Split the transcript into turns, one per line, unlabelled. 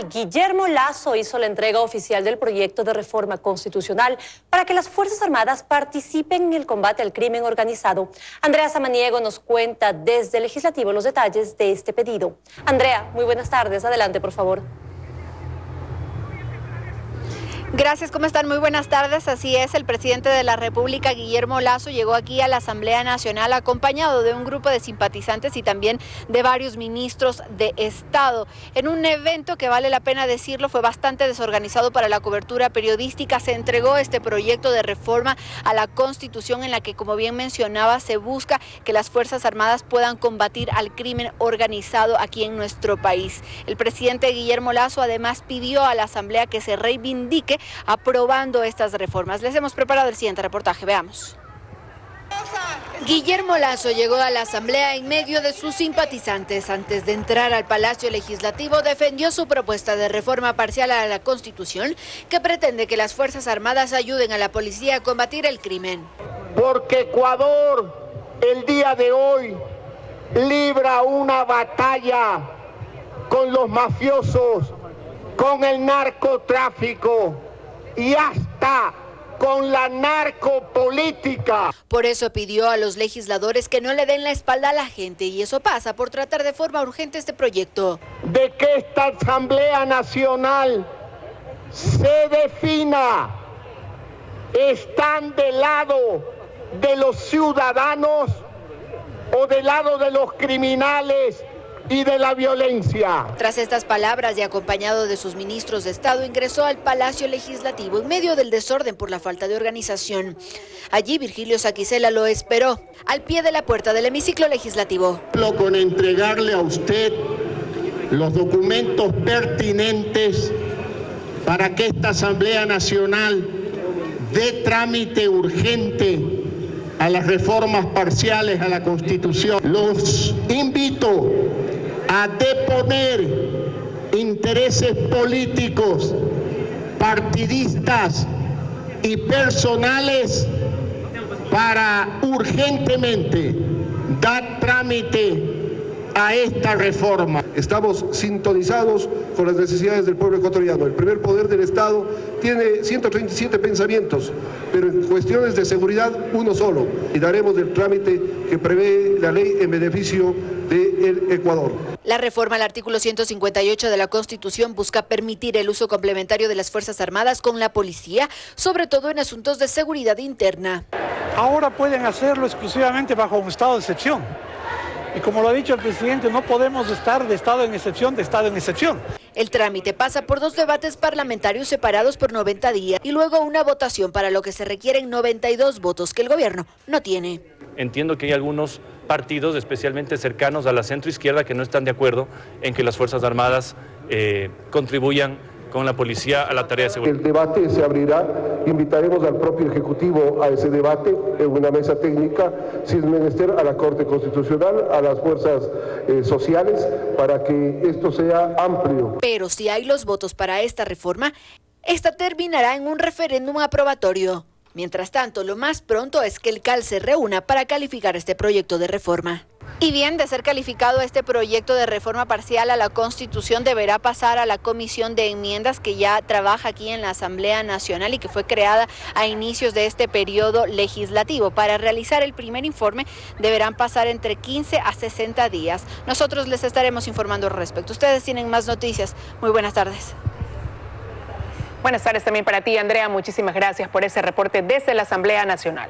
Guillermo Lasso hizo la entrega oficial del proyecto de reforma constitucional para que las Fuerzas Armadas participen en el combate al crimen organizado. Andrea Samaniego nos cuenta desde el Legislativo los detalles de este pedido. Andrea, muy buenas tardes. Adelante, por favor.
Gracias, ¿cómo están? Muy buenas tardes. Así es, el presidente de la República, Guillermo Lasso, llegó aquí a la Asamblea Nacional acompañado de un grupo de simpatizantes y también de varios ministros de Estado. En un evento que, vale la pena decirlo, fue bastante desorganizado para la cobertura periodística. Se entregó este proyecto de reforma a la Constitución en la que, como bien mencionaba, se busca que las Fuerzas Armadas puedan combatir al crimen organizado aquí en nuestro país. El presidente Guillermo Lasso además pidió a la Asamblea que se reivindique aprobando estas reformas. Les hemos preparado el siguiente reportaje, veamos. Guillermo Lasso llegó a la Asamblea en medio de sus simpatizantes. Antes de entrar al Palacio Legislativo, defendió su propuesta de reforma parcial a la Constitución que pretende que las Fuerzas Armadas ayuden a la policía a combatir el crimen.
Porque Ecuador, el día de hoy, libra una batalla con los mafiosos, con el narcotráfico y hasta con la narcopolítica.
Por eso pidió a los legisladores que no le den la espalda a la gente, y eso pasa por tratar de forma urgente este proyecto.
De que esta Asamblea Nacional se defina, ¿están del lado de los ciudadanos o del lado de los criminales y de la violencia?
Tras estas palabras y acompañado de sus ministros de Estado, ingresó al Palacio Legislativo en medio del desorden por la falta de organización. Allí Virgilio Saquicela lo esperó al pie de la puerta del hemiciclo legislativo.
Con entregarle a usted los documentos pertinentes para que esta Asamblea Nacional dé trámite urgente a las reformas parciales a la Constitución. Los invito a deponer intereses políticos, partidistas y personales para urgentemente dar trámite a esta reforma.
Estamos sintonizados con las necesidades del pueblo ecuatoriano. El primer poder del Estado tiene 137 pensamientos, pero en cuestiones de seguridad uno solo. Y daremos el trámite que prevé la ley en beneficio del Ecuador.
La reforma al artículo 158 de la Constitución busca permitir el uso complementario de las Fuerzas Armadas con la policía, sobre todo en asuntos de seguridad interna.
Ahora pueden hacerlo exclusivamente bajo un estado de excepción. Y como lo ha dicho el presidente, no podemos estar de estado en excepción, de estado en excepción.
El trámite pasa por 2 debates parlamentarios separados por 90 días y luego una votación para lo que se requieren 92 votos que el gobierno no tiene.
Entiendo que hay algunos partidos, especialmente cercanos a la centroizquierda, que no están de acuerdo en que las Fuerzas Armadas contribuyan con la policía a la tarea de seguridad.
El debate se abrirá, invitaremos al propio Ejecutivo a ese debate en una mesa técnica, si es menester, a la Corte Constitucional, a las fuerzas sociales, para que esto sea amplio.
Pero si hay los votos para esta reforma, esta terminará en un referéndum aprobatorio. Mientras tanto, lo más pronto es que el CAL se reúna para calificar este proyecto de reforma. Y bien, de ser calificado este proyecto de reforma parcial a la Constitución, deberá pasar a la Comisión de Enmiendas que ya trabaja aquí en la Asamblea Nacional y que fue creada a inicios de este periodo legislativo. Para realizar el primer informe deberán pasar entre 15 a 60 días. Nosotros les estaremos informando al respecto. Ustedes tienen más noticias. Muy buenas tardes.
Buenas tardes también para ti, Andrea. Muchísimas gracias por ese reporte desde la Asamblea Nacional.